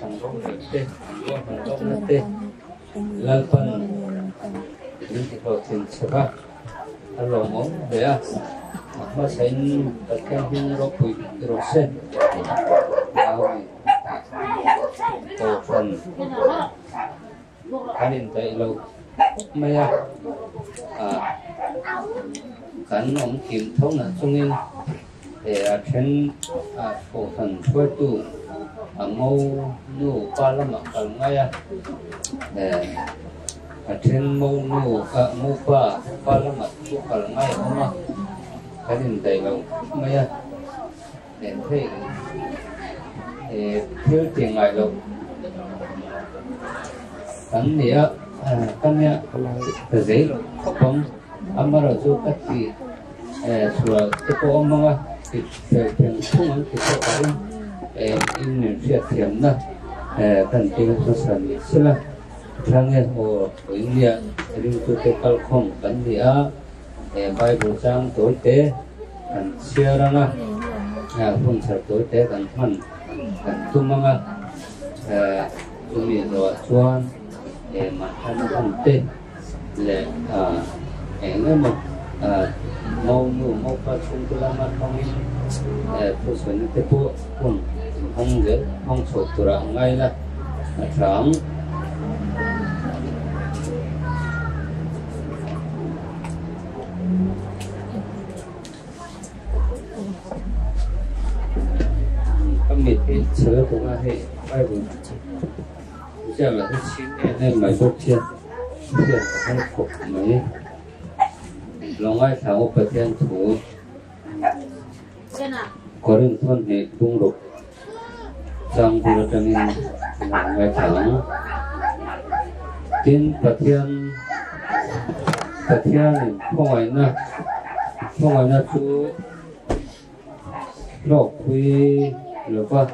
thành công tê thành công tê lần phần những cái đồ tiền sắp ăn lẩu món để mà xem tất cả những đồ quỷ đồ sen đồ phần cái điện thoại lâu mấy cán ông kiểm thống là trung yên để trên cổ phần phơi tủ mâu nụ qua lắm mà còn ngay trên mâu nụ mâu qua lắm mà cũng còn ngay không mà cái điện thoại lâu mấy để thấy thiếu tiền ngày lâu cắn đĩa cái giấy không amaro jo kati sura ko manga ki pen khung ki ko kai in ria thiam na kan ti so san sila thange ho india ring tu te kal khom kan dia bible chang toi te kan siara na hun thar toi te kan man kan tumanga tumi ro chuan ma han te le em một mâu nụ mâu phát sinh từ làm ăn không phụ huynh tiếp tục cùng không dễ không sốt từ ngay là sáng các miền biển sữa của nga hệ bay vùng giờ là cái chín nên máy bốc thiên thiên hay phục mấy long ai thảo bát thiên thủ có đến thôn hệ trung lục trong khu vực trăng long ai thảo tin bát thiên không ai na chú lộc quy rồi qua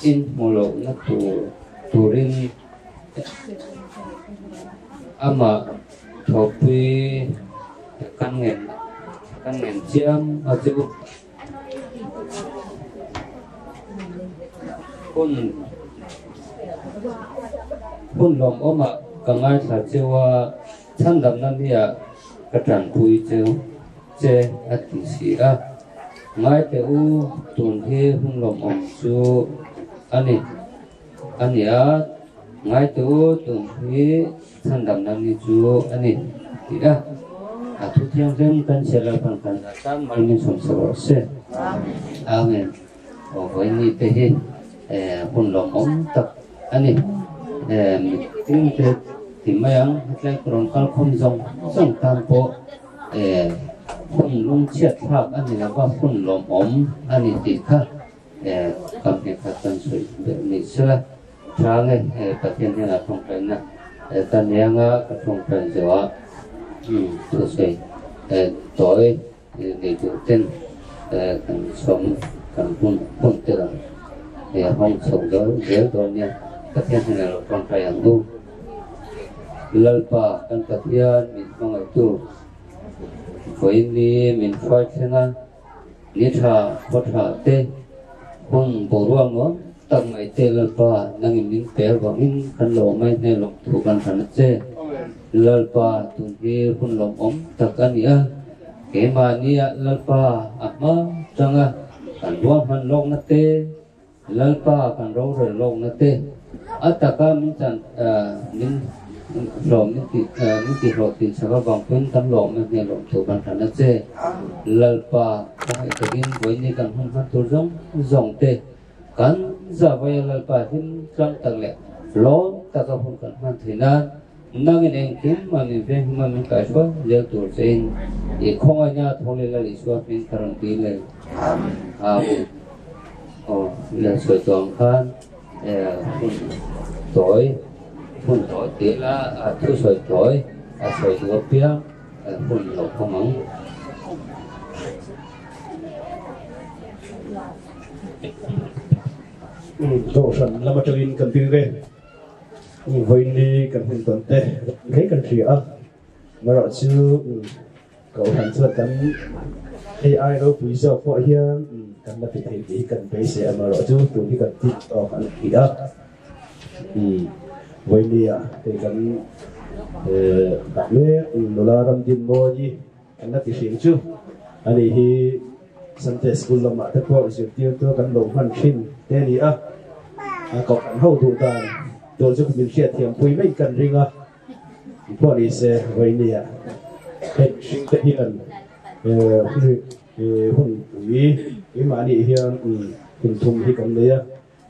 in một lộc nó thủ riêng ama thopi căn nghen chiam aju kun lom oma kangai sa chewa chandam nan dia katran pui cheu che ati si a ngai te u tun he hun lom om chu ani a ngai te u tun he chandam nan ni chu ani ti a thu thiang rem kan se la kan san mal min som so se amen o voi ni te he hun lom om tak ani tin te thì mấy ông lại còn cao không giống tam bộ phun lung chết pháp anh là qua phun lom ống anh thì khác cầm cái các tân suy để mình sẽ trả ngay bắt tiền như là không phải nè tân yang các không phải rồi tôi sẽ tối để chủ tên cần sống cần phun tiền để không sống đó dễ thôi nha bắt tiền như là không phải ăn luôn lalpa kan katian min mangai tu koini min phai thena ni tha photha te hung boruang no tang mai te lalpa nang min per wa min kan lo mai ne lom thu kan than che lalpa tu hi hun lom om takania ke ma ni lalpa ama changa kan wa man long na te lalpa kan ro re long na te ataka min chan min lom những cái rồi thì sẽ có vòng quanh tấm lom này lom thủ bằng thằng chế lalpa cái cái với những cái hông phát tổ giống tê cắn giờ bây giờ lalpa thì trong tầng lệ ló ta có không cần hoàn thì na năng cái kiếm mà mình về mà mình cài số giờ tổ trên thì không ai nhá thôi là lý số mình cần tí lên là sửa chọn khan tối phun thổi tiếc là thu sợi thổi sợi thổi bia phun lộc không mỏng tổ sản là một trong những cần tiêu game với đi cần hình tuần tệ thấy cần gì á mà rõ chưa cậu thành sự cắn AI đâu quý giờ phổ hiền kan na fit hi kan pe se amaro chu tu hi kan ti to kan hi a voi ni a te kan đặc le nola ram din mo ji kan na ti sing chu ani hi Sunday school lama te ko se ti to kan lo han thin te ni a ko kan ho tu ta to chu min khia thiam pui mai kan ringa po ni se voi ni a he sing te hian hun wi ma ni hian kun thum hi kan le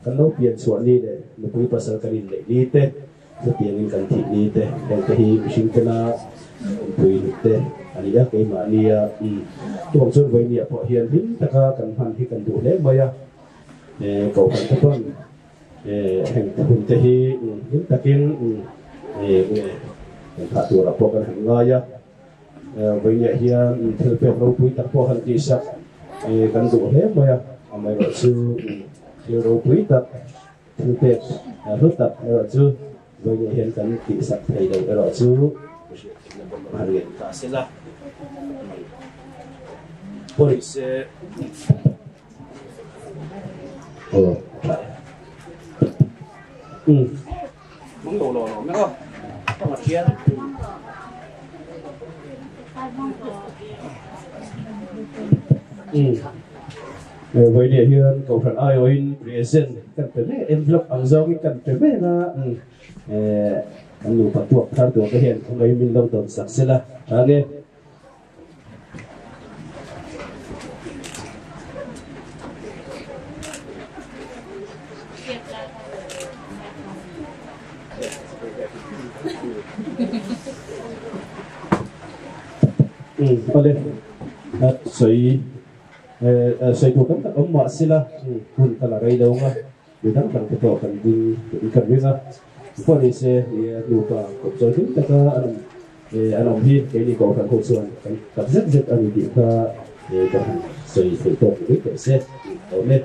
kan lo pian suan ni de no pui pasal kan in le ni te no pian in kan thi ni te den te hi sing te na pui te ani ya ke ma ni a to chon voi ni po hian hin ta ka kan han hi kan du le ma ya ko kan ta ton heng hun te hi hin takin ta tu ra po kan nga ya với nhẹ hiền theo việc lâu quý tập po hành chi sắc gần đủ hết mà mấy loại sư theo lâu quý tập theo việc hút tập loại sư với nhẹ hiền gần kỹ sắc thầy đầu loại sư hành nghiệp ta sẽ là police mong đồ lò mấy không có mặt kia với địa hiền cầu thần ai oin present cần phải lấy envelope ang zong cần phải lấy na ang lu patuak thar tu cái hiền không lấy mình lâu tồn sắc sẽ là nghe oleh soi thuộc các ông mạ xí la hun ta là gây đâu nga để đăng bằng cái tổ cần đi cần đi nga có đi xe thì đủ cả cột rồi chúng ta có anh ông hi cái đi cổ cần hỗ trợ cần rất rất anh đi qua để cho soi tổ cái xe ở lên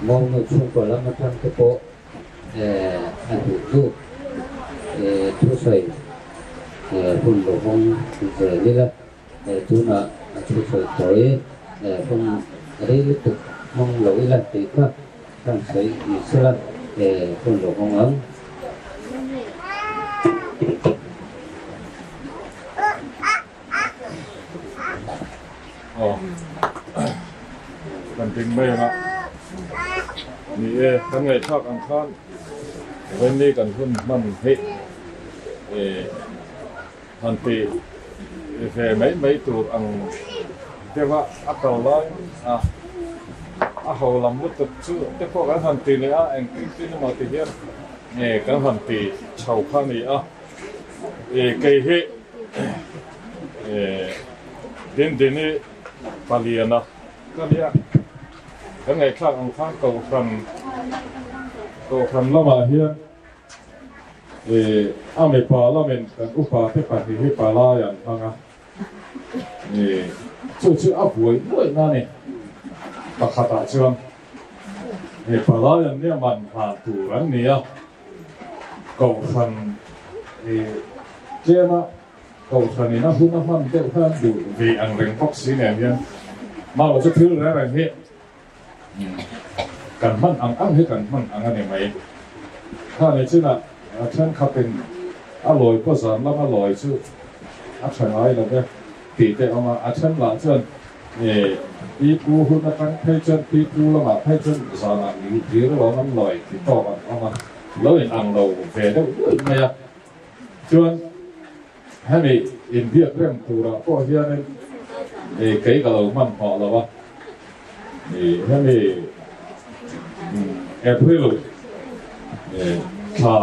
mong người chung của lâm thăng cái bộ ăn đủ chút thu sợi phun đổ phong rồi đi là chú nợ thu sợi tối phong đấy liên tục mong lỗi là tí khác thằng sấy xưa là phun đổ phong ấmมันจริงไหมครับนี่ทั้งไงชอบอังคารวันนี้กันคุณมันเฮ้ทันทีแค่ไม่ตัวอังเรียกว่าอัตโนมัติเขาลำลุตุชื่อแต่พวกกันทันทีเลยเองที่นี่มาที่เดียวกันทันทีชาวข้านี่เกย์เดินนี่ปาลีนะก็เรียกทั้งไงคลาดอังคารตัวครันละมาเฮียอเมริกาละเป็นกันอุปาที่ปฏิหิปาลาอย่างทั้งชื่ออับหวยด้วยนั่นนี่ตักขัดเชื่อมปาลาอย่างนี้มันผ่านตัวรันนี้ตัวครันเจ้ามาตัวครันนี่นะหุ่นมันเจ้าท่านดูวีอังเริงฟ็อกซี่เนี่ยมาเราจะถืออะไรเฮ้กันมันอังให้กันมันอังอะไรไหมถ้าในชื่อน่ะฉันเขาเป็นอร่อยก็สามแล้วอร่อยชื่อฉันอะไรแล้วเนี่ยตีแต่เอามาฉันหลังฉันปีกูหุ่นตั้งให้ฉันปีกูละมาให้ฉันสารนี้ที่เราน้ำลอยที่ต่อมันเอามาแล้วเห็นอังเราเฟดได้ไหมอ่ะชวนให้มีอินเดียเรื่องตัวเราก็เฮียนี่เกี่ยกับเรามันพอแล้ววะให้มีApril ถ้า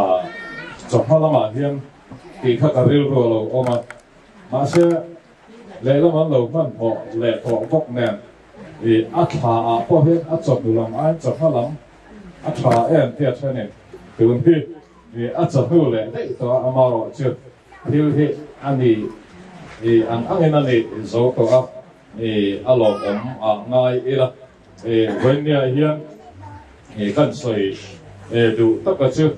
จบแล้วมาเฮียนตีข้ากับเรื่องเราออกมาเชื่อเลยแล้วมันเรามันพอเลยพอพกเนี่ยอัฐาพอเห็นอัจฉริยะจบแล้วอัฐาเทียบเช่นนี้คือวันที่อัจฉริยะเลยได้ตัวอามาโรชื่อที่อันนี้อันนั้นนี่โซ่ตัวอารมณ์ง่ายอีละ với nhà hiền cần soi đủ tất cả chứ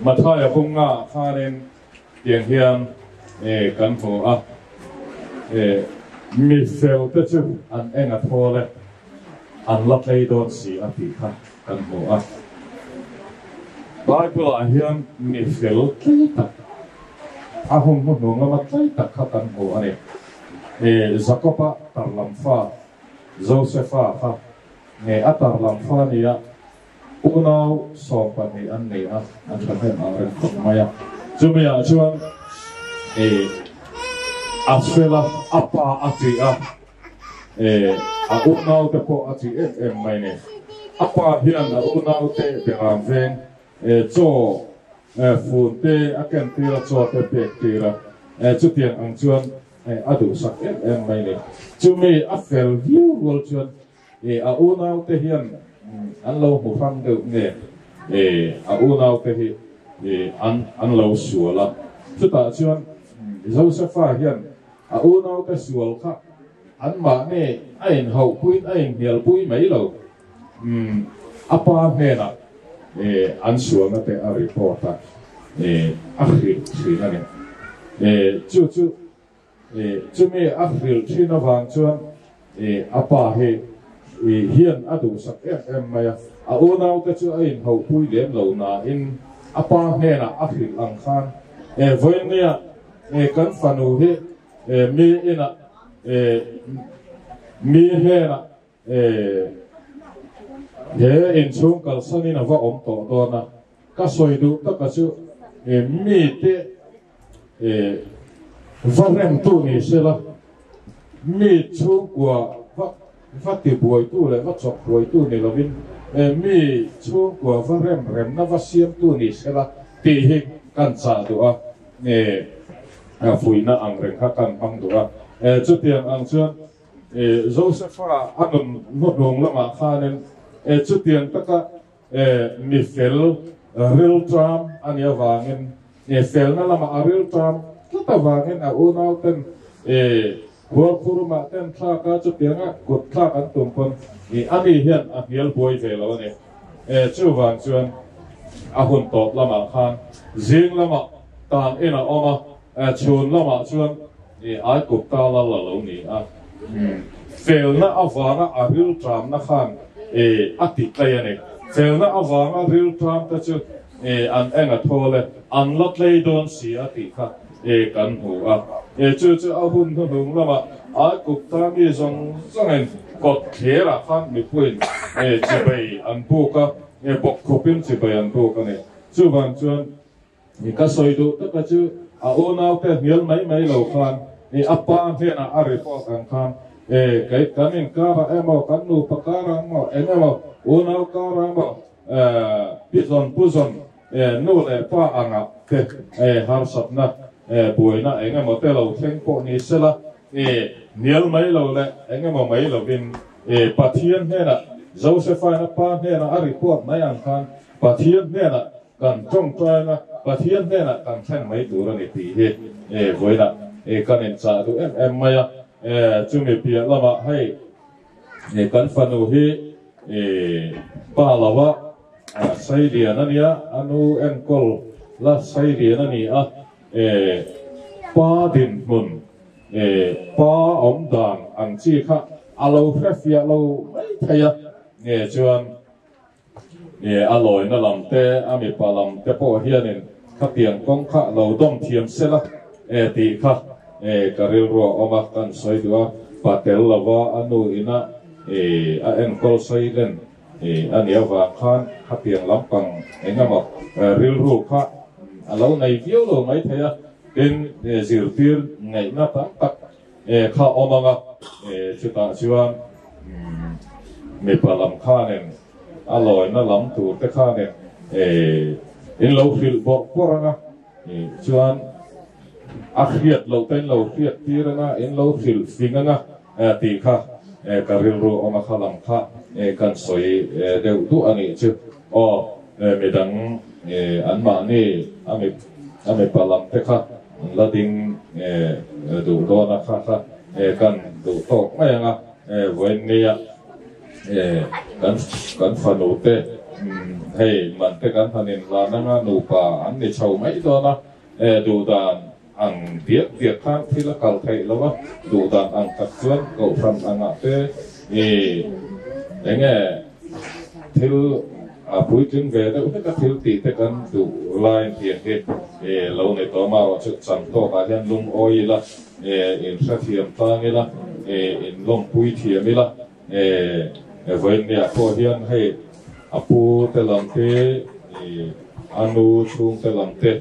mà thay ở vùng ngã pha nên tiền hiền cần hồ mi phèo tất chứ anh em ở thô lên anh lấp lấy đòn xì ở thị khác cần hồ Bible hiền mi phèo kỹ tắc hùng một nung mà kỹ tắc khác cần hồ anh Jacob tar lam pha Joseph pha atar lam pha nia unau sopa ni an ni an kan hen aren khot maya chumia chuan asfela apa ati a unau te po ati mai ne apa hian a unau te beram veng cho fun te aken tira cho te pek tira chutian ang chuan adu sak mai ne chumi afel view wol chuan a unau te hian an lo mu phang được nè a unau te hi an lo suala chu ta chuan Joseph hian a unau te sual kha an ma ne ain ho puin ain hial pui mai lo apa ne na an sual na te a report a khi na ne chu me akhil thina wang chuan apa he hian adu sak maya a unau te chu ain ho pui lem lo na in apa he na akhil ang khan voinia kan fanu he mi ina mi he na he in chung kal sanina wa om to do na ka soidu ta ka chu mi te varem tu ni sela mi chung kwa phát triển bồi tu lại phát chọc bồi tu này là bên mi chung của phát rem nó phát xiêm tu này sẽ là tỷ hình căn trả được phủi na ang reng khác căn bằng được chút tiền ang chuan Joseph anh một đồng lắm mà kha nên chút tiền tất cả mi fel real tram anh yêu vàng nên fel nó là mà real tram tất cả vàng nên unau tên Work for ma ten thla ka chu tianga gut thla kan tum kon ani hian a hial boi ve lo ne chu wang chuan a hun top lama khan jing lama tan ina oma chun lama chuan ai kup ta la lo ni a fel na awanga a ril tram na khan ati tlai ne fel na awanga ril tram ta chu an enga thole an lot lei don si ati kha kan hu a chu a hun no hung lama a kup ta mi zong en kot khera khan mi puin chi bai an pu ka bok khopin chi bai an pu ka ne chu wang chuan ka soidu ta ka chu a unau te hial mai lo khan apa he na a report an khan kai kanin ka ba emo kan nu pakara mo emo unau ka ra mo pizon puzon nu le pa anga te har sapna buina enga mo te lo theng po ni sela nial mai lo le enga mo mai lo bin pathian he na Joseph na pa he na a report mai an khan pathian he na kan trong trai na pathian he na kan thang mai tu ra ni ti he voina kan en cha tu em mai chu me pia lama hai kan fanu hi pa lawa sai dia na nia anu en kol la sai dia na ni a pa din mun pa om dang ang chi kha alo phefia lo thaya chuan aloi na lam te ami pa lam te po hianin kha tiang kong kha lo dom thiam sela ti kha karil ro oma kan soidua patel lawa anu ina a en kol soiden ania wa khan kha tiang lampang engama ril ru kha alo nei viu lo mai thaya in zirtir ngai na ta tak kha omanga chuta chuan me palam khanen aloi na lam tu te khanen in lo fil bo poranga chuan akhiat lo ten lo khiat tiranga in lo fil finganga ti kha karil ro oma khalam kha kan soi deu tu ani chu o medang an ma ni ame palam te kha la ding du do na kha kan du to mai nga với nia kan phanu te hey man te kan hanin la na nu pa an ni chau mai to na du dan ang việc khác thì là cầu thầy lâu á đủ đàn ăn tập chuyên cầu phần ăn ngã thế để nghe thiếu buổi trưa về đó các thiếu tỷ thế kan đủ line tiền cái lâu này to mà chụp sản to cả hiện lung oi là in sát thiểm ta nghe là in lung bụi thiểm là với nhà phổ hiện hay apu te làm thế anu chung te làm thế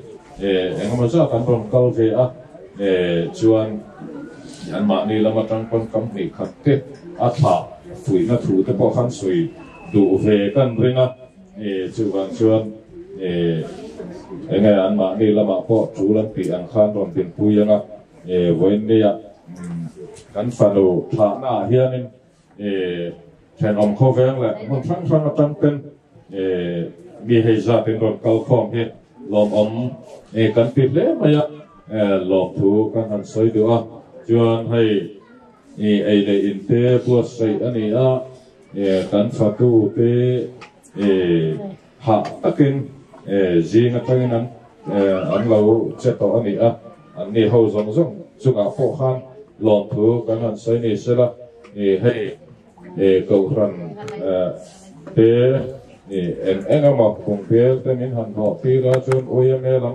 em mà chắc anh còn câu về chuan anh mà đi làm trong con công ty khác thế thà tuổi nó thủ tới bao khăn suy đủ về căn riêng chuan anh anh mà đi làm bao chú làm thì anh khăn còn tiền pui nhá với nia căn phần đồ thà na hiện thành ông khó veng lại một tháng trong tên bị hay ra tên còn câu phong hết lom om kan tip le maya lom thu kan han soi do a chuan hei ei le in te pu sei ani a kan fa tu te ha takin jinga tangin an lo che to ani a an ni ho zong zong chunga pho khan lom thu kan han soi ni sela hei ko ran te em mà cùng phía tới miền Hàn họ phi ra chôn ôi em làm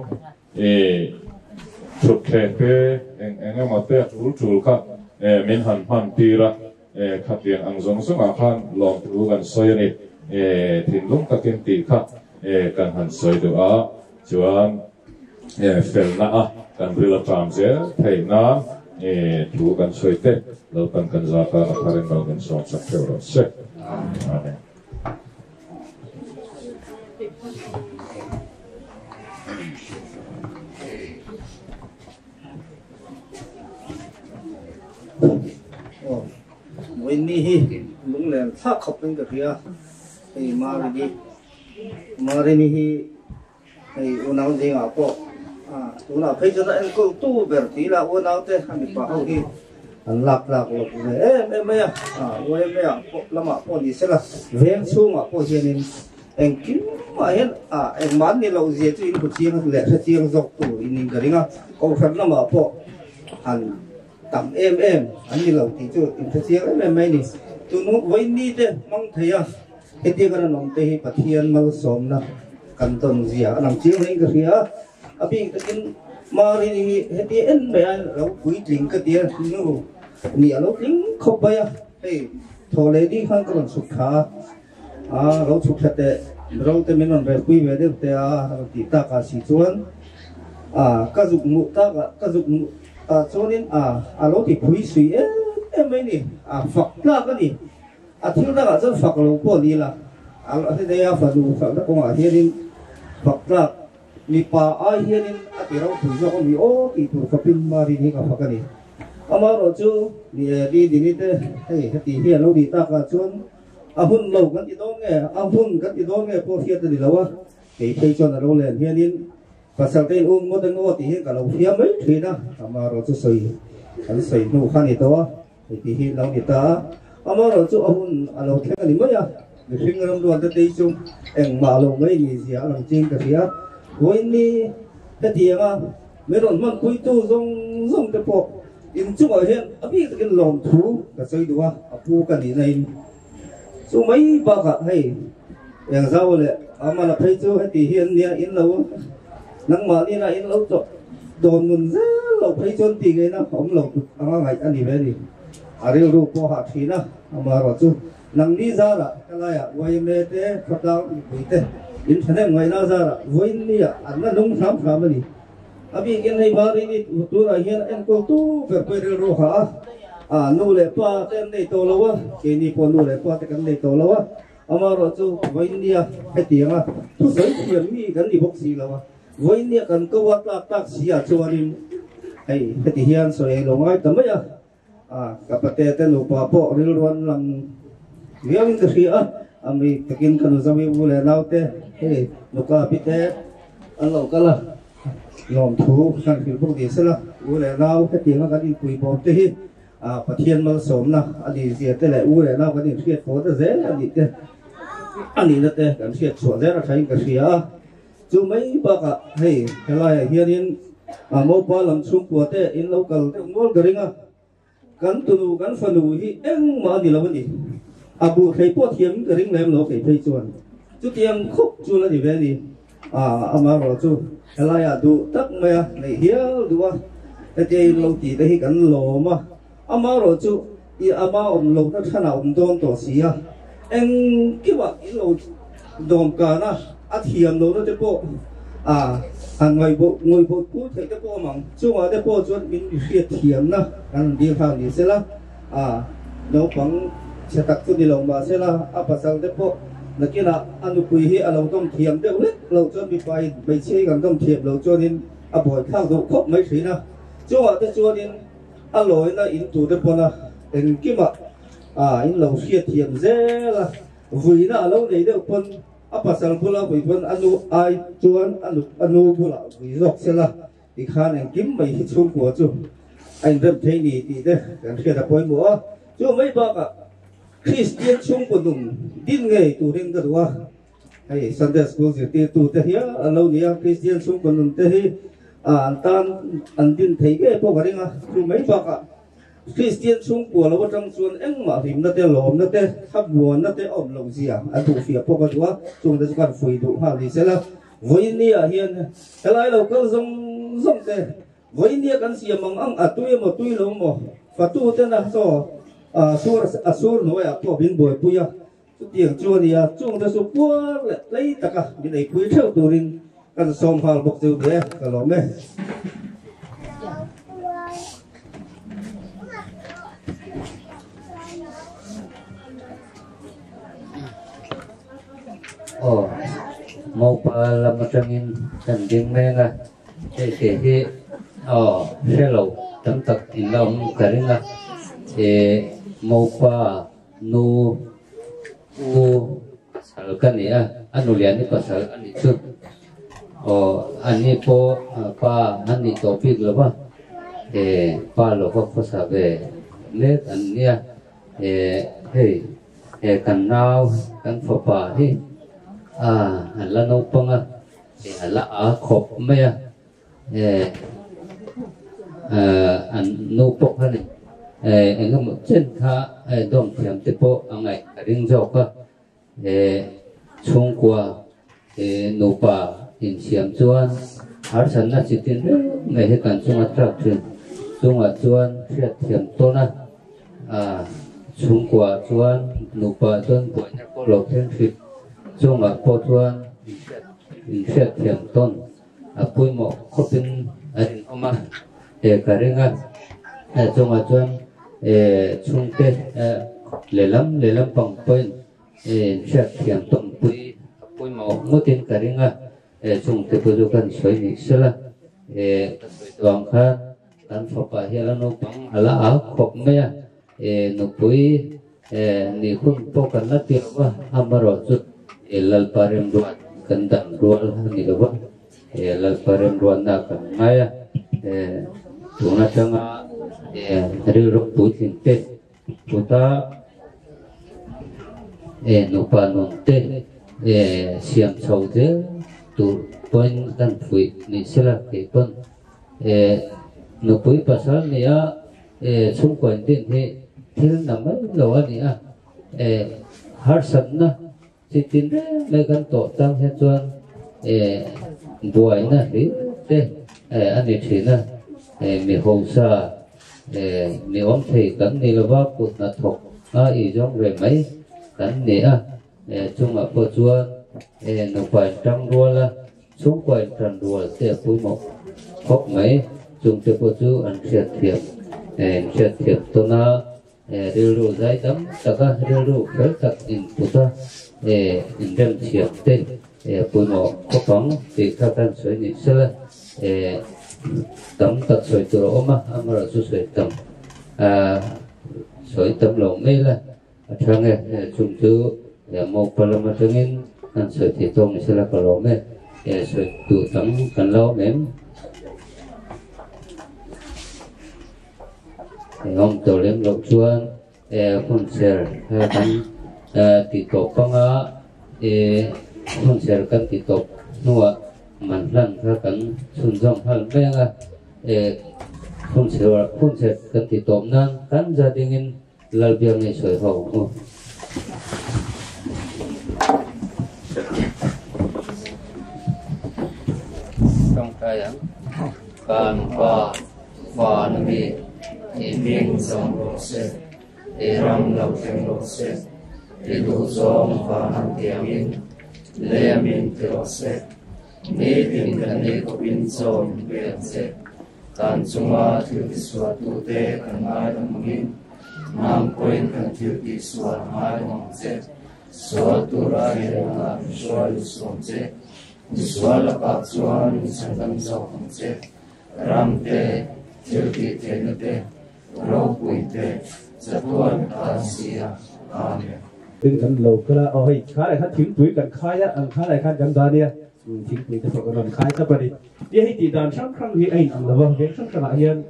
chụp kẹt cái em mà tới chụp cả miền Hàn phi ra khát điện ăn giống sống à khan lòng thú gần soi này thì lúc ta kiếm tì khát cần Hàn soi được á chuan phèn na cần rửa làm dễ thầy na thú gần soi tết lâu cần ra ta là phải đâu gần soi chắc theo rồi sẽ when he lung len tha khop ning ka thia ei mari ni ei unau ding a po una phei cho en ko tu ber ti la unau te han pa ho hi an lak lok le em ya wo em ya lama po ni sela ven chung a po hianin en kim ma hen en man ni lo je tu in ku chiang le sa chiang zok tu in ga ringa ko khan lama po an tầm em anh đi lâu thì chú in thực hiện em mấy nè tụi nó với ní thế mong thấy à cái tiếng cái nó tê bát thiên mau sớm na cần tuần gì à làm chiếu lên cái gì à abi cái mà đi cái tiếng mấy anh lâu quý trình cái tiếng nó nè lâu tiếng không bay à hey thò lấy đi khăn cái lần sụp khá lâu sụp thật đấy lâu tới mình còn về quý về được thế thì ta cả sĩ chuan các dụng ngũ ta các dụng cho nên lâu thì quý suy em mấy nè phật ra cái nè thiếu ra cái phật lâu qua đi là thế đây phật đủ phật đó cũng hiện nên phật ra mi pa ai hiện nên thì lâu thì do con mi thì tụ phật pin mà đi cái phật cái nè mà rồi chú đi đi thế thì hiện lâu đi ta cả chuan hun lâu cái gì đó nghe hun cái gì đó nghe po hiện thì lâu á thì thấy cho nó lâu lên hiện nên pasal tên một tên thì hiện cả lâu phía mấy thì đó mà rồi chú soi anh soi nụ khăn này đó thì hiện lâu đi ta mà rồi chú hun lâu thế cái gì mới à để phim cái luôn tới đây chung em mà lâu mấy gì làm chính cái gì á với ni cái gì mà mấy lần mà cuối tu dùng cái bộ in chung ở hiện biết cái lòng thú cái soi đó pu cái gì này chú mấy ba cái hay yang giàu lệ mà là thấy chú thì hiện nia in lâu nang mà đi là in lâu cho đồn mình rất lâu thấy chôn thì cái nó không lâu ăn ngày ăn gì vậy đi riêngรูปหาทีนะมาเราจูนังนี้ซาละอะไรอ่ะวัยเมเต้พัดดาวอีกเต้อินเทอร์เน็ตไว้น่าซาละวัยนี้อ่ะอันนั้นนุ่งซ้ำมันนี่อภิกินในบารีนี่ตัวอะไรเงี้ยเอ็นก็ตู้เกิดไปเรื่องโรคนู่นเลยป้าเต้นในตัวเราวะเกนี่พอนู่นเลยป้าเต้นในตัวเราวะมาเราจูวัยนี้อ่ะให้เตียงอ่ะทุกสิ่งเขียนมีกันที่บ็อกซี่เราวะวัยนี้กันก็วัดตักเสียชวนนี่ให้เตียงสวยลงไว้ทำไมอ่ะkapatid lupa po rilwan lang yang kasi ami takin kanu sami mula naute luka pite alo kala lom thu kan filpuk di sala mula nau ketinga kan ipui bote ประเทศมาสมนะอันนี้เสียแต่ละอู้เลยนะวันนี้เสียโคตรเจ๊อันนี้นั่นแต่กันเสียส่วนเจ๊เราใช้กันเสียจู่ไม่บอกอ่ะเฮ้ยอะไรเฮียนี่โมบายลำชุ่มกัวเตอินเรากันงอลกระริงอ่ะกันตุนูกันฟันูฮีเอ็งมาดีแล้ววันนี้บุใครพวกเทียมกระริงแล้วเราไปจวนจู่เทียมคุกจู่แล้วดีเวนี่มาเราจู่อะไรดูตักมาในเฮียดูว่าแต่เจ้าเราตีได้กันโลมามาเราจู่มาเราถ้าขนาดโดนตัวเสียเอ็งคิดว่าเราโดนกันนะเทียมเราจะพวกngồi bộ cũ thấy cái bộ mỏng chung ở cái bộ chuẩn bị phiệt thiểm na ăn đi hàng đi sẽ là nấu bằng sẽ đặt chút đi lòng mà sẽ là bắt sang cái bộ là kia là ăn được quỳ hi ăn lâu trong thiểm đều hết lâu chuẩn bị bay chơi gần trong thiểm lâu cho nên buổi khao độ khóc mấy thứ na chung ở cái cho nên lối na in tủ cái bộ na đến kia mà in lâu phiệt thiểm dễ là vì na lâu đấy được con pasal pula bukan ai tuan anu pula wisok sila ikan yang kim mai hitung kuat tu, anh rem thấy ni deh kan kita poin mua, tu mai baka Christian chung punung din ngay tu ring kedua, hey Sunday school jadi tu tehya, alau ni Christian chung punung tehi, antin thấy cái po garing tu mai baka Christian chung của nó trong chuồn em mà tìm nó tên lồm nó tên hấp buồn nó tên ổn lồng gì anh thủ phía po cái đó chung nó còn phơi đủ ha thì sẽ là với nia hiền cái này là cái giống thế với nia cái gì mà ăn tuy lồng mà và tu tên là so sur nói po bin bồi puya tiếng chuồn nia chung nó số qua lấy tất cả bên này puya theo tu rin cái sông phal bốc tiêu bé cái lồng này mau làm một trong những thần kinh men để xe lầu tấm tập in lòng cái này để mau nu pasal kan ya anu lian ni pasal ani tu ani ani topik lo ba lo ko pasal be net ania kan nau kan pa hi là nấu bông là khop mấy anh nấu bông này anh có một chân khá đông thiểm tiếp bộ anh ấy riêng dọc chung qua nấu bà in xiêm chuan har san là chỉ tin ngày hết cảnh chung trắc chuyện chung chuan thiệt thiểm tôn chung qua chuan nấu bà chuan buổi nhắc có lộc thiên phật chung po chuan in phiat thiam ton pui mo khopin arin oma karinga chung chuan chung te lelam pang point phiat thiam ton pui mo mutin karinga chung te puju kan soi ni sela tuang kha kan fopa hiala no pang ala khop meya no pui ni khun po kan la tirwa amaro chut lal parem ruat kandang rual ni ba lal parem ruat na kan maya tuna changa ri ro putin te puta no pa non te siam chau de tu pon kan phui ni sela ke pon no pui pasal ni a chung quan tin he thil namai lo ani har san na chỉ tin đấy mấy con tổ tăng hết chuan buổi na đi thế anh ấy chỉ na mi hồ sa mi ông thầy cắn đi là vác cột na thọc ý giống về mấy cắn nè chung ở phố chuan nó phải trăng đua là xuống quay trăng đua sẽ cuối một khóc mấy chung cho phố chu ăn triệt thiệp tôi na điều đồ dây đấm tất cả điều đồ khởi tập in puta in dem thiệp tên cuối một có phóng thì các anh soi nhị sơ tấm tật soi từ đó mà rồi soi tấm soi tấm lồng mê là thằng này chúng tôi một phần làm cho nên anh soi thì tôi sẽ là phần lồng mê soi từ tấm cần lâu mềm ngom tổ lem lộc chuan phun ser kan ti top panga phun ser kan ti top nuwa man lan kan sun jong hal benga phun ser kan ti top nan kan gia dingin lalbiang ni soi ho trong cái kan pa nami iming song lo se ram lo chen lo se du zong pa nam tiangin le min lo se mi tin kan ni ko bin zong ben se kan chunga thil iswa tu te kan ai mangin nam koin kan thil iswa ai mong se so tu ra he na so som se Suala paksuan santam sokong se ramte tilki tenete ropuite satuan asia amen. Bên cạnh lầu cái là ôi khá là khá thiếu tuổi cạnh khai á khá là khá gần đó đi thiếu tuổi cái phần còn khai sắp đi đi hay tỷ đàn sáng khăn thì anh là vâng cái sáng khăn lại hiện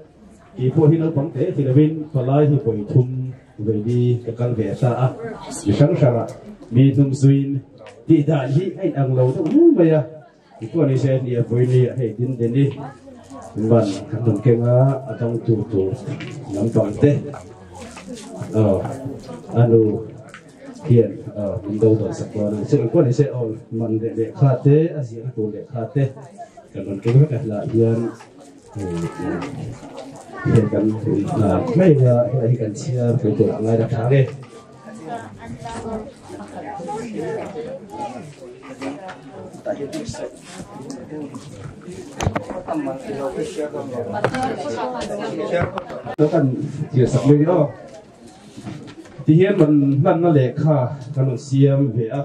thì phụ thì nó bóng thế thì là bên còn lại thì buổi thum về đi cái căn vẻ xa à sáng sáng mi thum xuyên tỷ đàn thì anh ăn lầu thôi bây giờ thì cô này sẽ đi với đi hay đến đi vâng các đồng kênh á trong tủ nắm toàn thế anu hiện mình đâu đó sắp qua này sự cô này sẽ mình để khát thế asian cô để khát thế các đồng kênh các là hiện kan là mấy là hiện kan chia với tụi ngay đặt tháng đi nó cần chia sẻ với nhau thì hiện mình lần nó lệ khá cần nó xiêm về á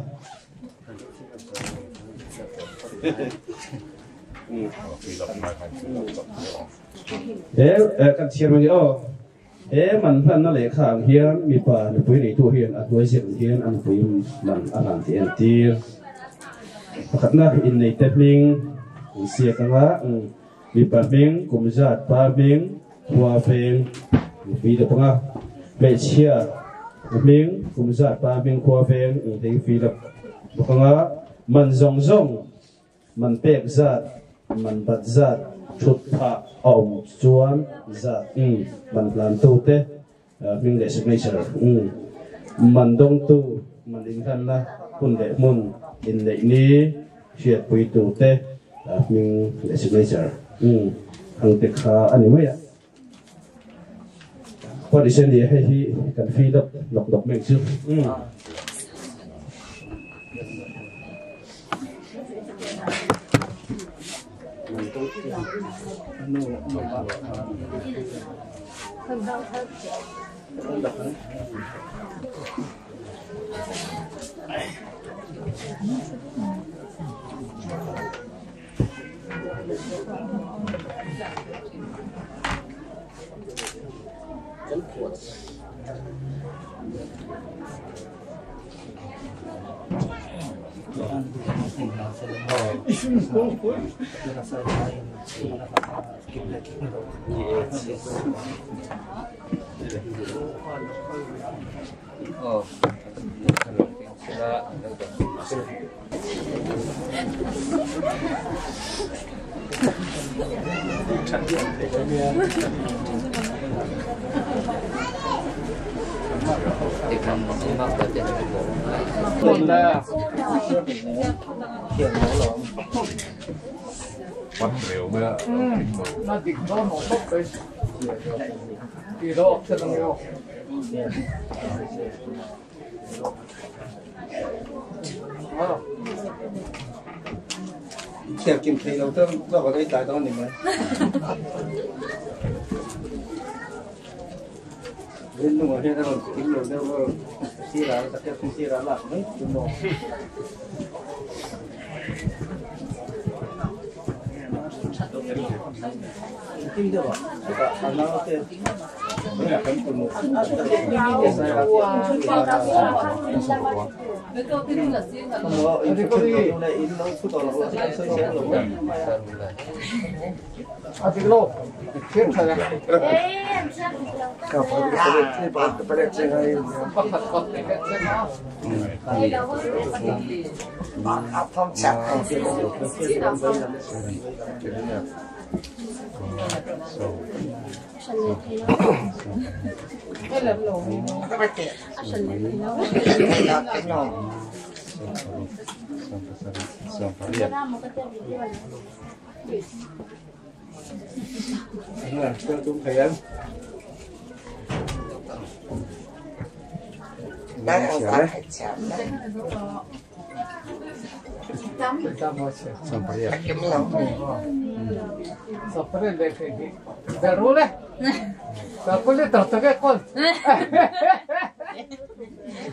thế cần xiêm với nhau thế mình lần nó lệ khá hiện mi pa nó bưởi này tu hiện à bưởi diện hiện ăn bưởi mình ăn hàng thì ăn tiêu các na in này tết mình xia cái lá mi pa mình cũng giặt pa mình hoa phèn vì được không ạ mẹ chia mình cũng giặt pa mình hoa phèn thì vì được không ạ mình rong mình bẹt giặt mình bật giặt chụp phạ ống chuan giặt mình làm tu tết mình để signature mình đông tu mình in thân là kun để mun in để ní chuyện bùi tu tết mình để signature hàng tiệc anh ấy mấy ạ qua đi xem đi hay thì cần phi đọc mình trước Bắn rượu mới nó chỉ có một bốc đấy thì đó sẽ là nhiều Chef kim thị đầu tiên nó có cái tài đó này mà nên lúc mà hiện tại kiếm được đâu xí ra tất cả xí ra là mấy chúng nó Kinh được à? Nó tên đây là cấm cùng một.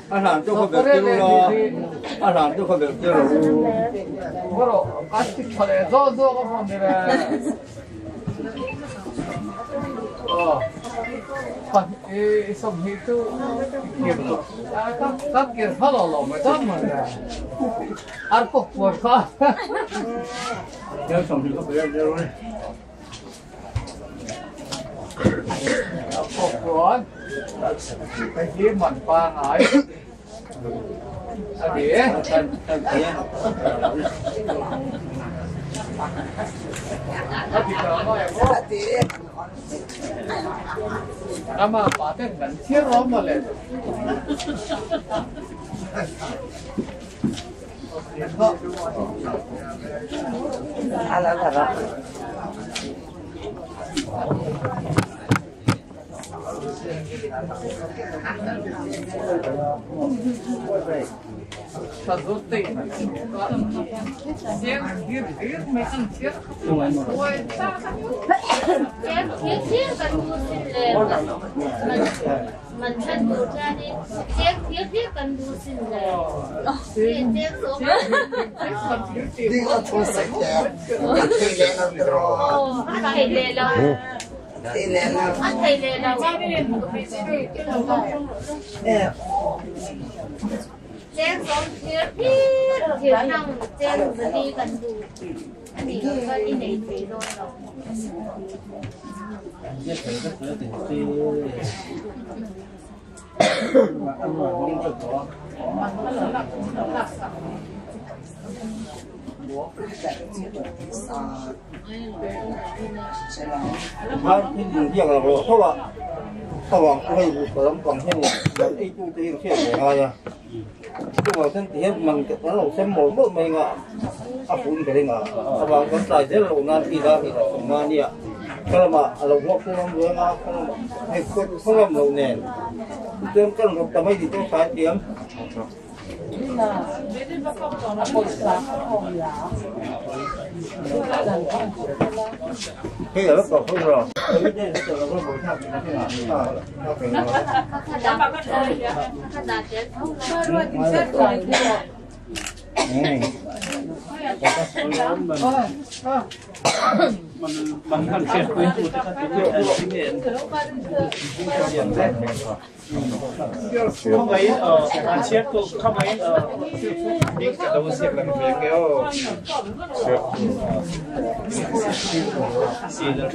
Làm cho không được tiêu lo, làm cho không được tiêu lo. Bueno, así para todo como de la. Eso me tu tiempo. Các cái phát lộ mà đó mà là. Ăn cục bột kho. Nếu xong thì có phải ăn rồi. Cục bột. Cái gì mình pha ngải. À đi. Ama paten gantier romole. Ala ala. Saduti. Dia me antier. Thiết cần mua xin lệ mình thân mua ra đi thiết cần mua xin lệ thiết số đi ở phố sạch đẹp thầy lệ nó trò thầy lệ là thầy lệ là chén số thiết năng chén đi cần đủ thì có đi để thì rồi Giết thấy rất là tình ti mà ăn mà không được có hai cái gì việc là rồi thôi ạ thôi ạ hay một cái lắm còn thêm một ít tu tiên kia để ngay à nhưng mà thân thể mình cái nó xem mỗi một mình ạ phun cái này ạ và con trai rất là ngon thì ra thì cũng ngon đi ạ kalau mak kalau ngok pulang dua ngah kalau ikut pulang mau nen itu kan ngok tamai di tu saya diam cái là rất còn không rồi cái này nó là có bộ thang nó thế nào nó phải bằng thân trên với một cái kinh nghiệm không ấy ở chiếc không ấy đi cả đầu xiết là mình kéo xì là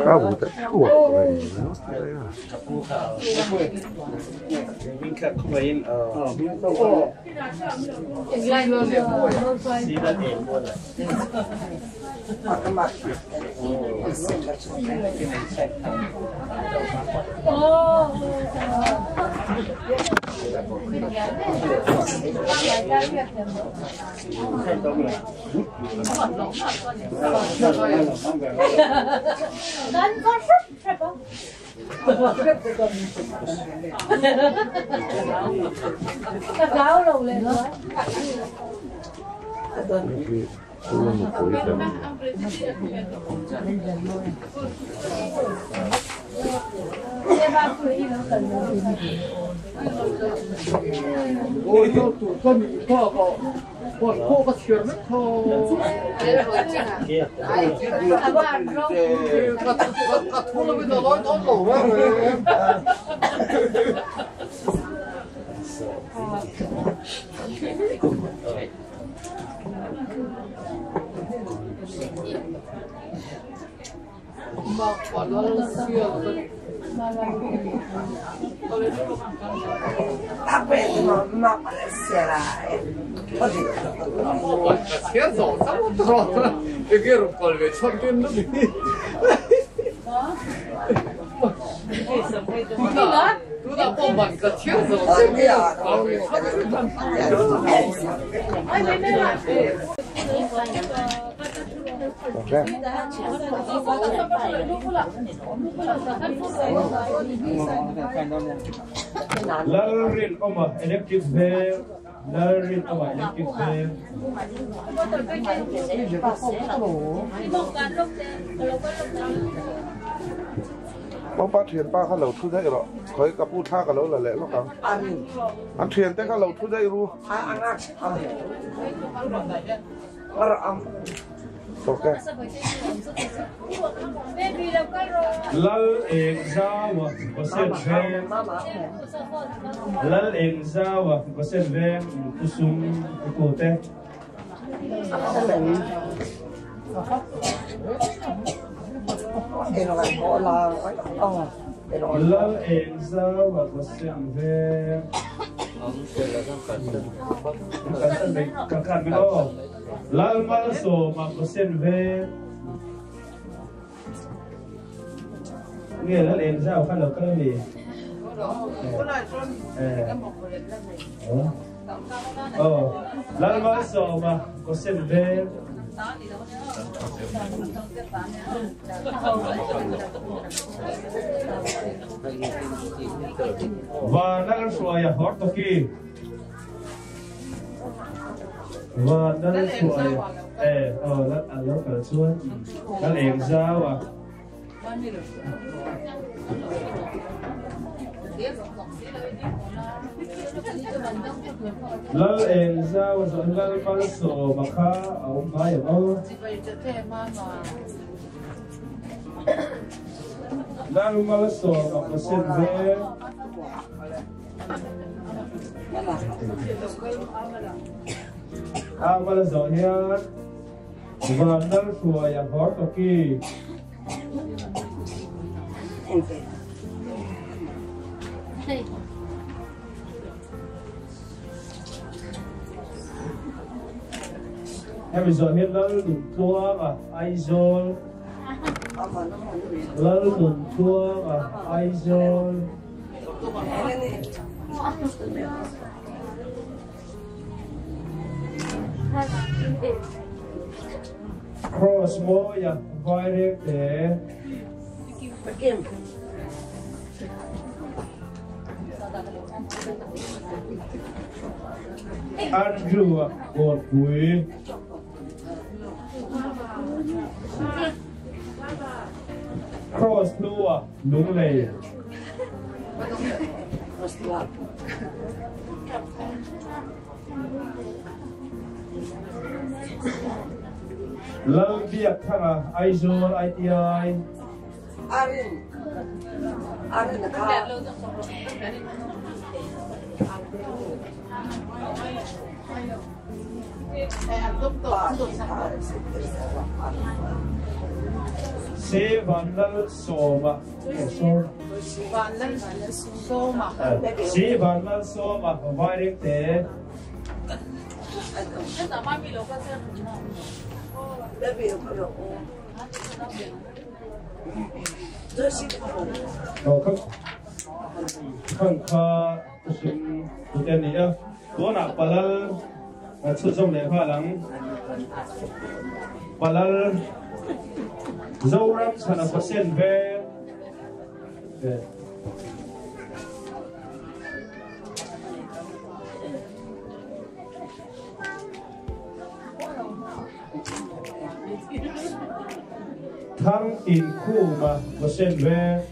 Có một cái chuột rồi mình khắc không ấy xì là để luôn Gáo lồng lên nữa. một cuối tuần Ba mươi nó cần ôi tôi tụi con mình to có cô có chuyện rất thôi có thu nó bây giờ nói tốn lỗ quá rồi mà quả nó xưa ma palesserai. Scherzo, stavo troppo. È che ero col vecchio di tu da bomba che scherzo. Larin oma electric veil, larin oma electric veil. Bác bác thuyền ba khá lâu thu dậy rồi, khói cặp u tha cả lâu là lẽ nó càng. Ăn thuyền tới khá lâu thu dậy luôn. Ok. Lal exawa kosen veil. Lal exawa kosen veil kusum ikote. Lal exawa kosen veil. Kakak bilo. Lal malso ma kosen veil. Nghe lal exawa kan lo kan ni. Oh, lal malso ma kosen veil. Và đang xoay hot toki. Và đang xoay lát ăn lát cờ xuân. Lát em sao à? Lal em sao rồi lal palso makha ông mai ông lal palso makha sen ve amal zohian và lal suaya hot toki em bây giờ hiện lỡ đụng chua mà aizol lỡ đụng chua mà aizol cross more ya direct để Andrew một quý cross lua đúng lề lâu việc thằng Aizol ITI Arin ka Se vandal soma Se vandal soma direct để không kha xin tụi em này đó là palal xuất trong này hoa lắng palal dâu ram sản là percent về thăng in khu mà percent về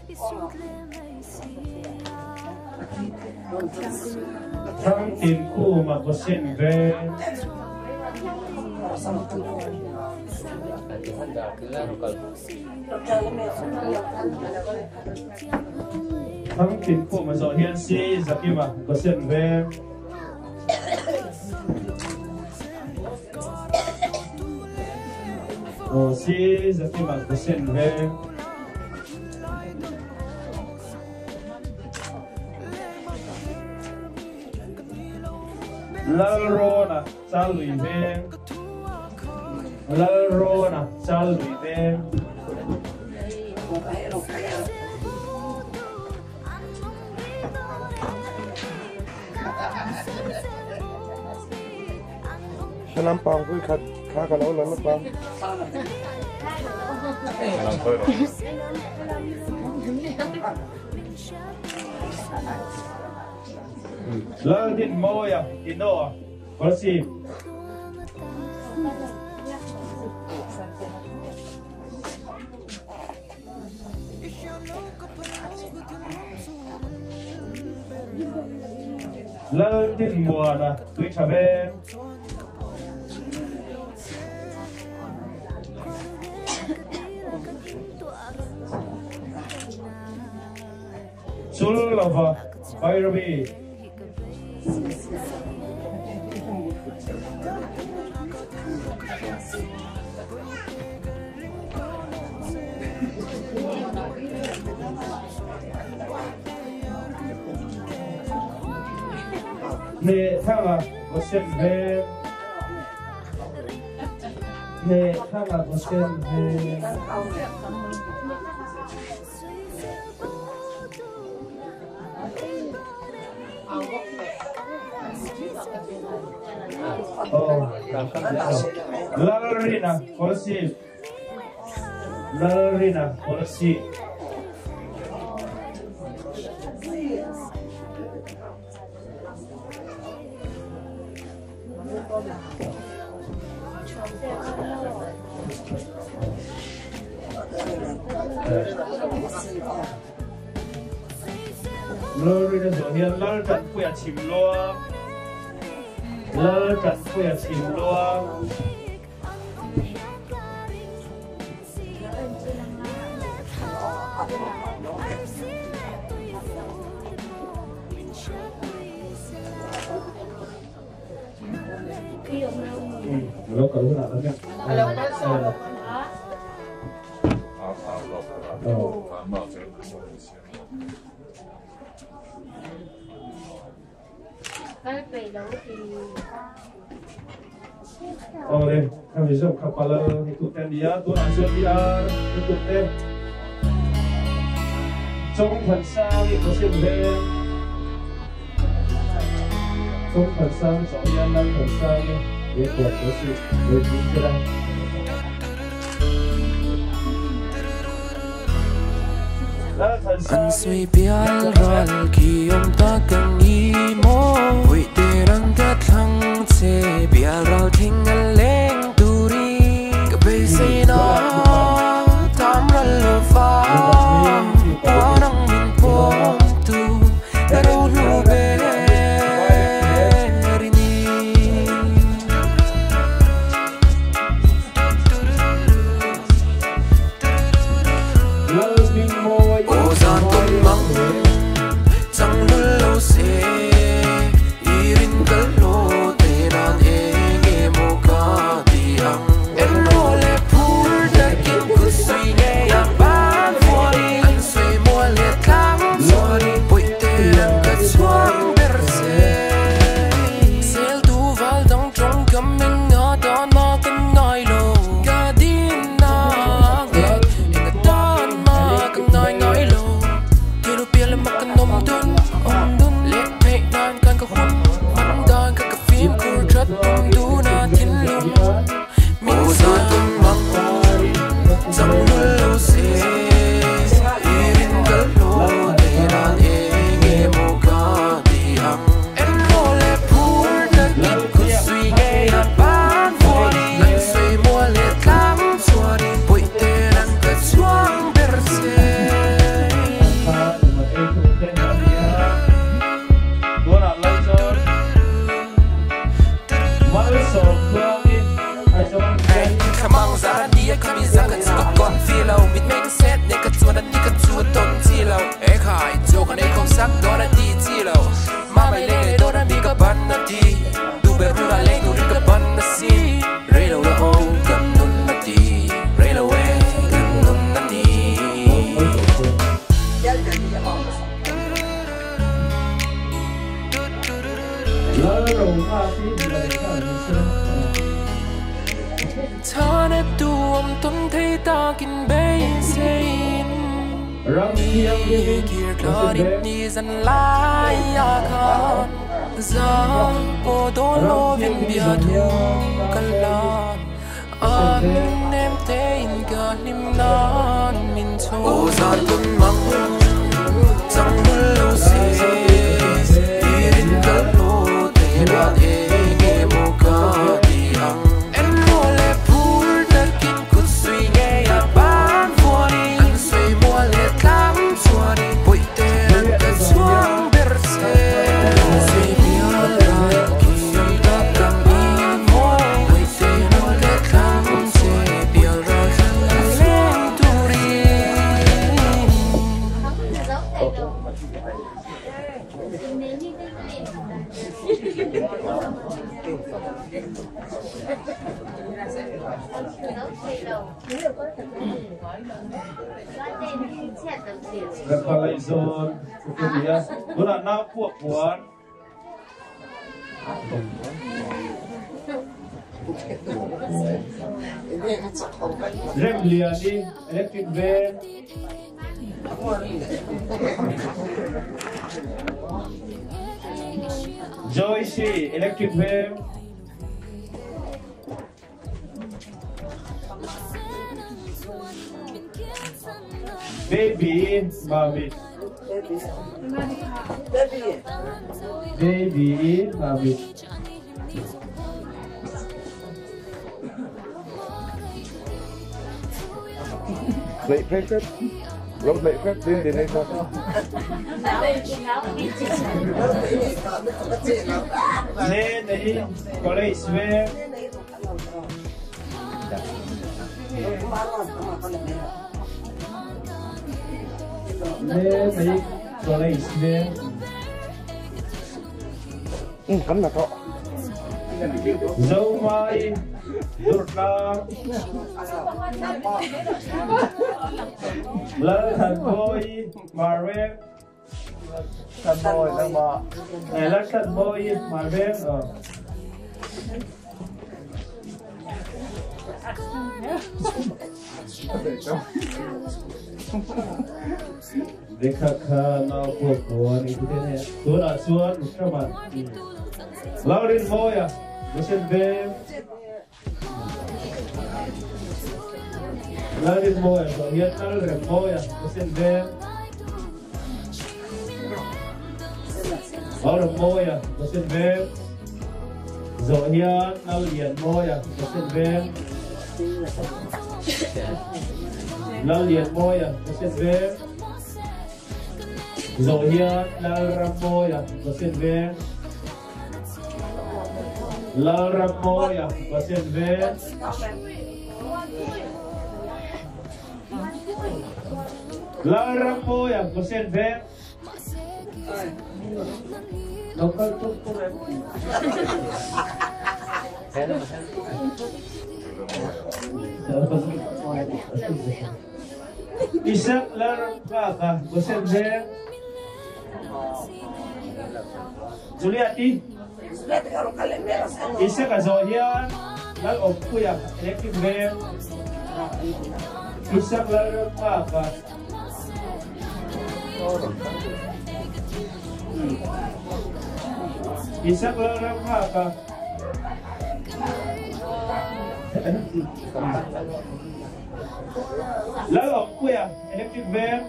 thang tin khu mà có xin về thang tin khu mà do hiện si ra kia mà có xin về si ra kia mà có xin về Lalrona chal lui ve Lalrona chal lui ve Sẽ làm bằng với khát khá cả lâu lắm bằng làm thôi rồi Lal tin moya ino Korsi Lal tin mùa na Tui chabe Sulava Bhairavi Ne thanga gosen ve Ne thanga gosen ve Lalrina Korsi Lalrina Korsi Lalrina Zohian Lal Trần Quya Chim Loa Lal Trần Quya Chim Loa Lo kalau nak lagi. Kalau pasal Cái về đâu thì đây, kami jom kepala ikutkan dia, Tuhan asyik dia ikutkan. Trong phần sang có xin về, trong phần sang gió yên năng phần sang để cuộc có sự về chúng ta. Ang suy bial ral ki om ta kang i mo hui te rang ta thang che bial ral thing a leng turi ka be say no tam ral lo fa wa nang min pom tu da ro lu be Kamang zara dia kami zanga tuka kon filo mit make set ne ka tuwa ni ka tuwa ton tilo e kai jo kan e kom sak dora di tilo ma mai le dora mi ka ban na di du be ru la le du ka ban na si re lo la o kan nun na di re lo we kan nun na ni la ro ma ti la ka ni se Thane tuom ton thei ta kin bay sein ram yang ye kir klarin ni zan lai ya khan za po do lo vin bia tu kalan an nem tein ka nim nan min cho o zan tun mang chang bul lo se irin kal lo te ra e ge mo ka di hang Kapalaizon, kukulia, guna na puan. Rem liani, electric van. Joyce, electric van. Baby, mommy. Baby, mommy. Lệ phép phép. Lâu lệ phép đến đây thôi. Lên đấy, có lấy xe. Lên đấy, có lấy xe. Cắn là thọ. Dâu mai, đột nam. Lỡ thần bôi, mà rep. Thần bôi, thần bò. Này lỡ thần bôi, mà rep. Dekha na po ni kutene tora suan ustraman Laurin moya musen be Laurin moya so yet alre moya musen be Aur moya musen be Zohian alien moya musen be Lalien moya musen be Zohian Lalramoya musen be Lalramoya musen be Lalramoya musen be Lokal tuh Isak Larraka musen be Juliati Isa ka Zohian Lal Okuya electric van Isa Lal Paka Isa Lal Paka Lal Okuya electric van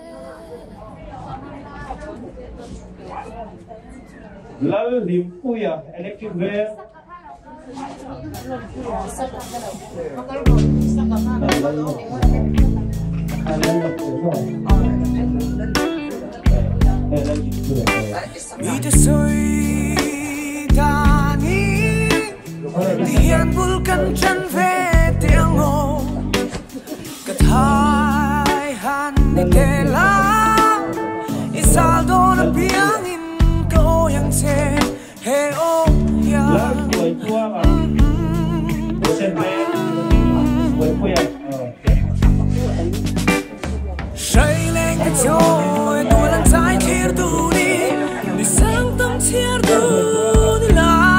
Lal Limpuya electric van Ite soy tani Ken vulkan chan ve tiếng ngô cả thái han ni kela isal do na piang in ko yang che he o ya tuổi tua mà sen ve tuổi quê say lên cái trôi tôi lần trái chia tu đi đi sang tâm chia tu đi là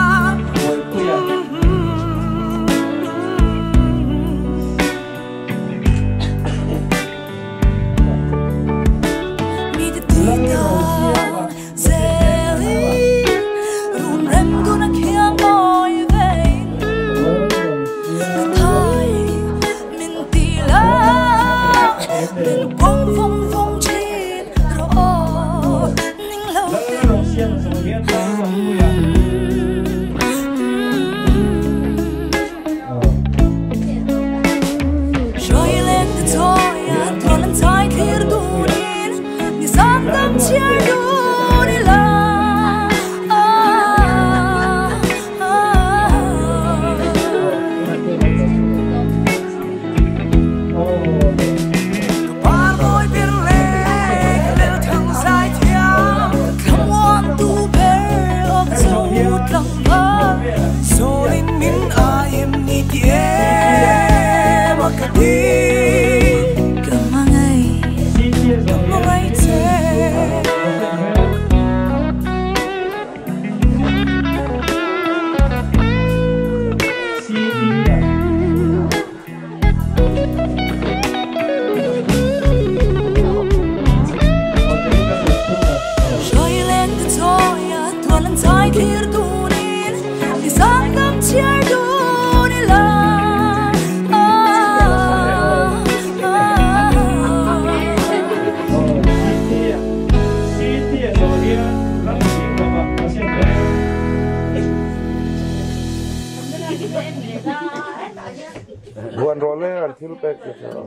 buồn rồi lên thiếu bẹt được rồi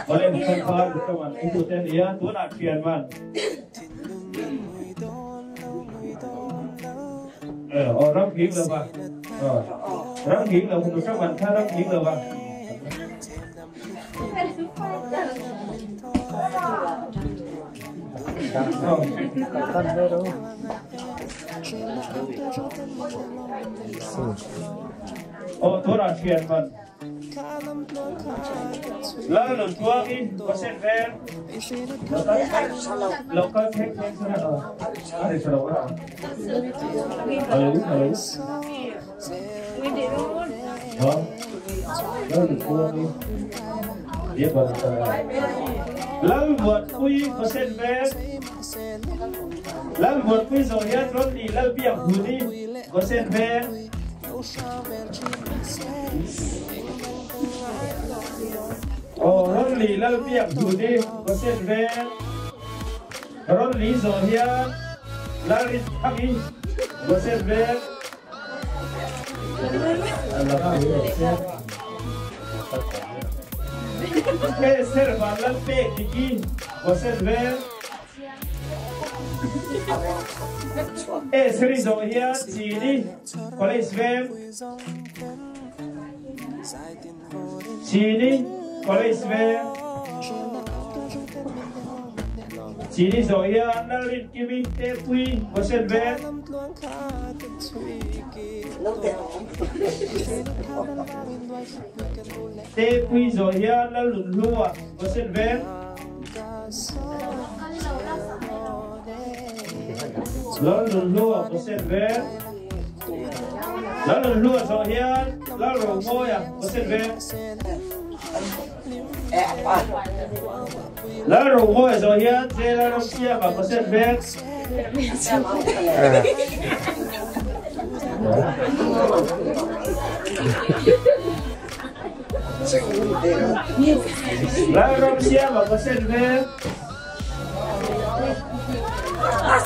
có lên con các bạn anh tụi tên ý tôi là truyền mà răng kính được mà răng kính là một các bạn khác răng kính được mà tôi là truyền mà là lần qua đi có sẽ về lâu có thích nên sao để cho đâu à hello lần qua đi biết bao lần vượt quy có sẽ về lần vượt quy rồi hết rồi đi lần biển hù đi có sẽ về rốt lì lơ biếng dù đi có sen về rốt lì rồi hiền lơ lì thăng đi có sen về cái sen vào lơ bê đi có sen về seri rồi hiền chỉ đi có lấy về chỉ đi có lấy về chỉ đi rồi ya nó lên kia mình tê quy có sen về tê quy rồi ya nó lùn lùa có sen về nó lùn lùa có sen về nó lùn lùa rồi ya nó rổ môi à có sen về lá rổ môi rồi ya dê lá rổ kia và có sen về lá rổ kia và có sen về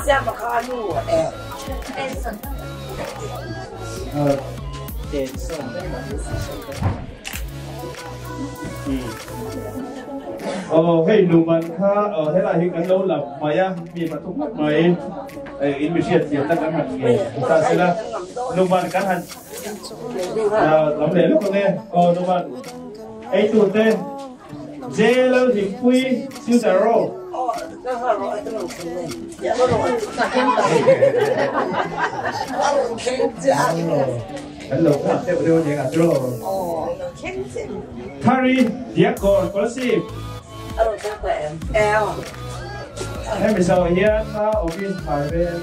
siapa kamu hey numan kha hela hi kan lo la maya mi pathum mai in mi siat siat kan han nge ta sela numan kan han lam le lu ko ne numan ai tu te jelo hi pui siu ta ro hello te bro je ga tro Thari Diakon Colosseum em bây giờ hiện na obin Marvel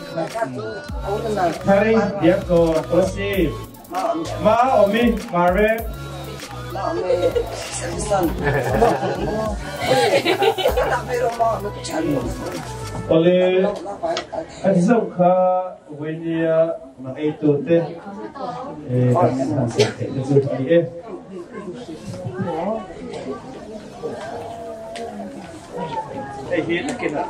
Thari Diakon Colosseum ma omi Marvel oleh anh kha Wendia na itu te kan se te itu dia hiền kia nào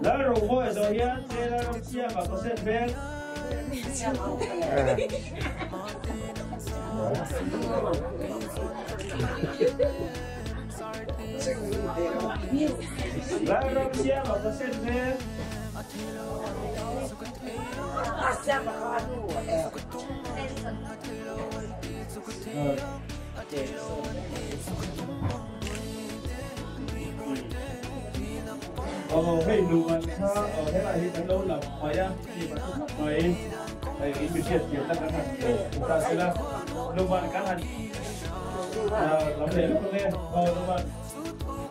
lá rồi voi rồi nhá, xe lá rồi chia mà có xe ven. Lá rồi chia mà có xe ven. Hey numan kha hela hi kan lo la maya mi pathum mai in mi siat siat kan han ta sela numan kan han lam le lu ko ne numan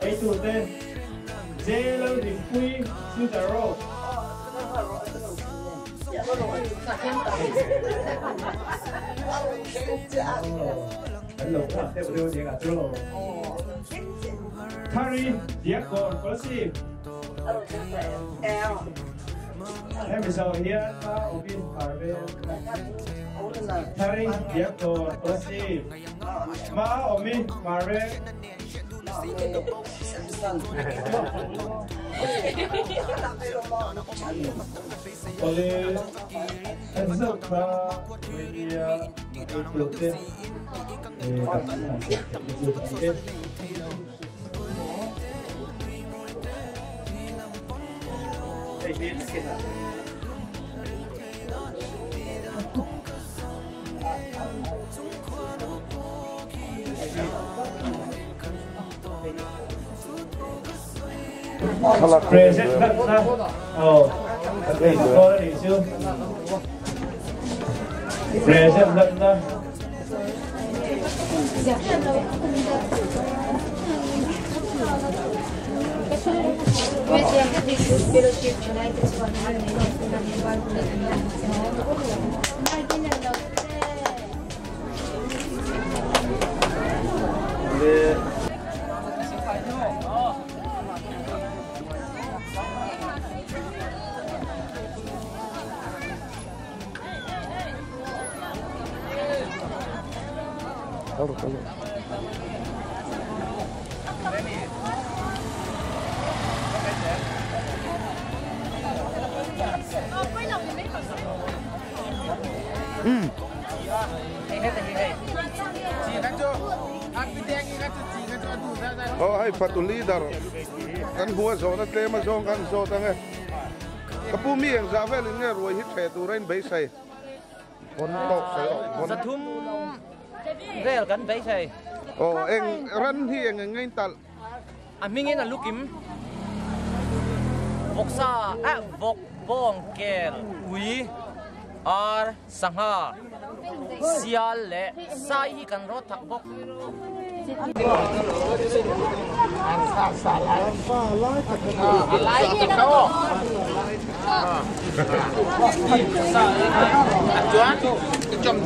ai tu te jelo hi pui siu ta ro hello te bro je ga tro Thari Diakon Colosseum em bây giờ hiện na obin Marvel Thari Diakon Colosseum ma omi Marvel oleh anh kha Wendia itu te kan se itu dia hiền kia nào present na có đi chưa present na hai patuli dar kan bua zo na te ma zong kan zo ta nge kapu mi ang za vel nge roi hit pe tu rain bei sai kon tok sai kon sathum vel kan bei sai eng ran hi eng ngai tal mingin na lukim voksa vok bong kel ui ar sangha sial le sai kan ro thak bok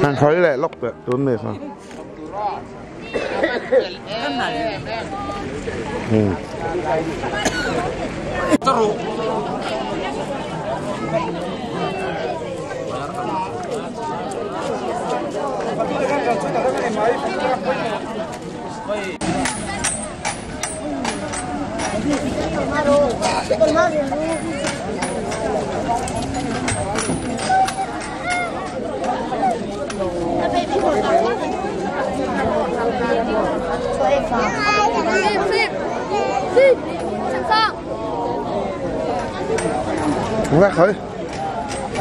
han khói lẹ lóc tuấn mệt mà Vác khởi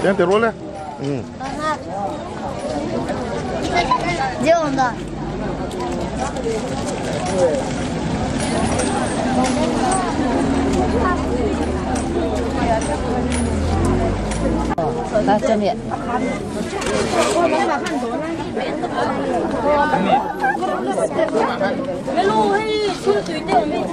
em tiền luôn lên Сделано, да. Ba trăm miệng. Cái lô hay chưa tùy tiền mình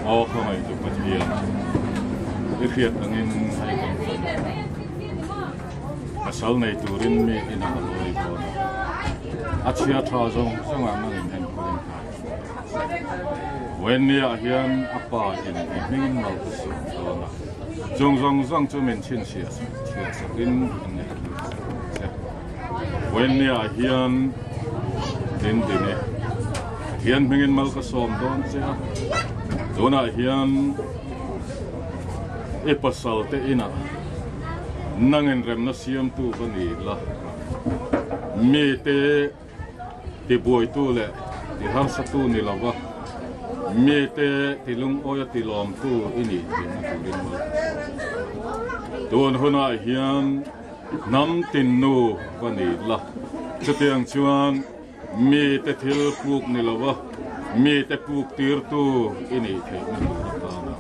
không phải chụp vật hiền cái thiệt là nên hay cái sau này tụi mình mới đi nào rồi còn chia thao giống giống mà nó hình thành có đến when nia hiền apa mình mau cái số đó là giống cho mình chia in when nia hiền đến này hiền mình mau cái số đó chứ Dona hian epasal te ina nangen rem na siam tu bani la me te boy tu le ti har sa tu ni lawa me te lung oya ti lom tu ini na tu rin ma don hona hian nam tin nu bani la chutiang chuan me te thil puk ni lawa mi te puk tir tu ini the na tu ta na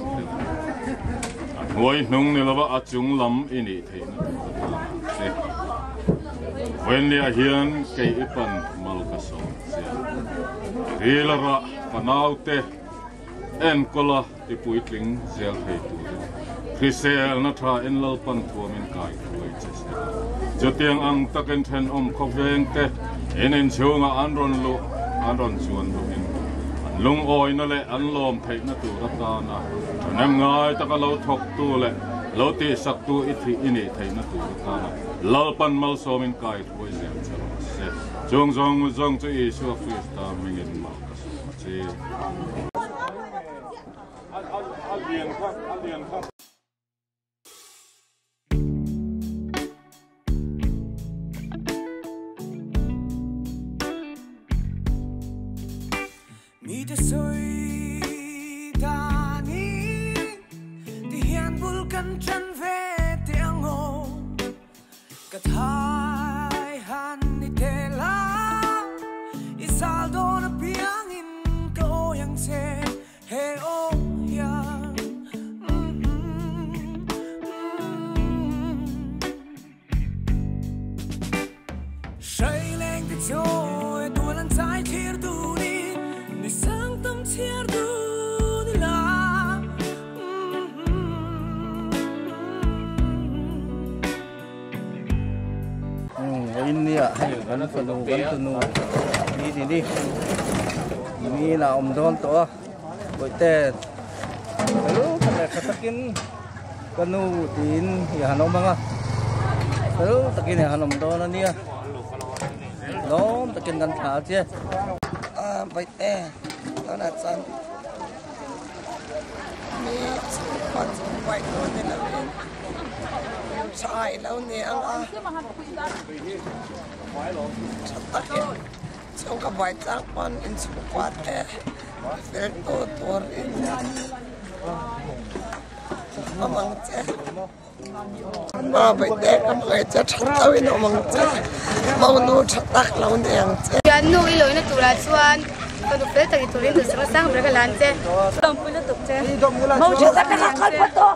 ngoi nung ni lawa achung lam ini the na tu ta se when ni hian ke ipan mal ka so se rilara panaute en kola ti puitling zel he tu krisel na tha en lal pan thu min kai khoi che se jotiang ang taken then om khoveng te enen chunga anron chuan lu in lung oi na le an lom thei na tu ra ta na nam ngai ta ka lo thok tu le lo ti sak tu I thi ini thei na tu ra ta na lal pan mal so min kai thoi zel chalo se jong chu I su Krista mingin ma ka su che alien kha Mi te soy tani ti hian vulkan chan ve te ango ka thai han ni te la isal don piang in ko yang se he o ya shai leng te joy tu lan sai thir tu ni sang tâm thier du ni la ini ya kan tunu ni ni là om don to boi te lu kan katakin kanu tin ya hanom mga lu takin ya hanom don ni ya nom takin kan tha che boi te nó là chân mi con quay luôn nên là sai lâu nè anh xong cả vài trang con in số quạt thế về tổ in Amang che. Mà phải để cái người chết thâu nó mong che. Mau nu tak lau neng che. Yan nu iloi na tura chuan kan du fel tak turin du sang sang ber ka lan che. Tom pula tuk che. Mau che tak ka khat pa to.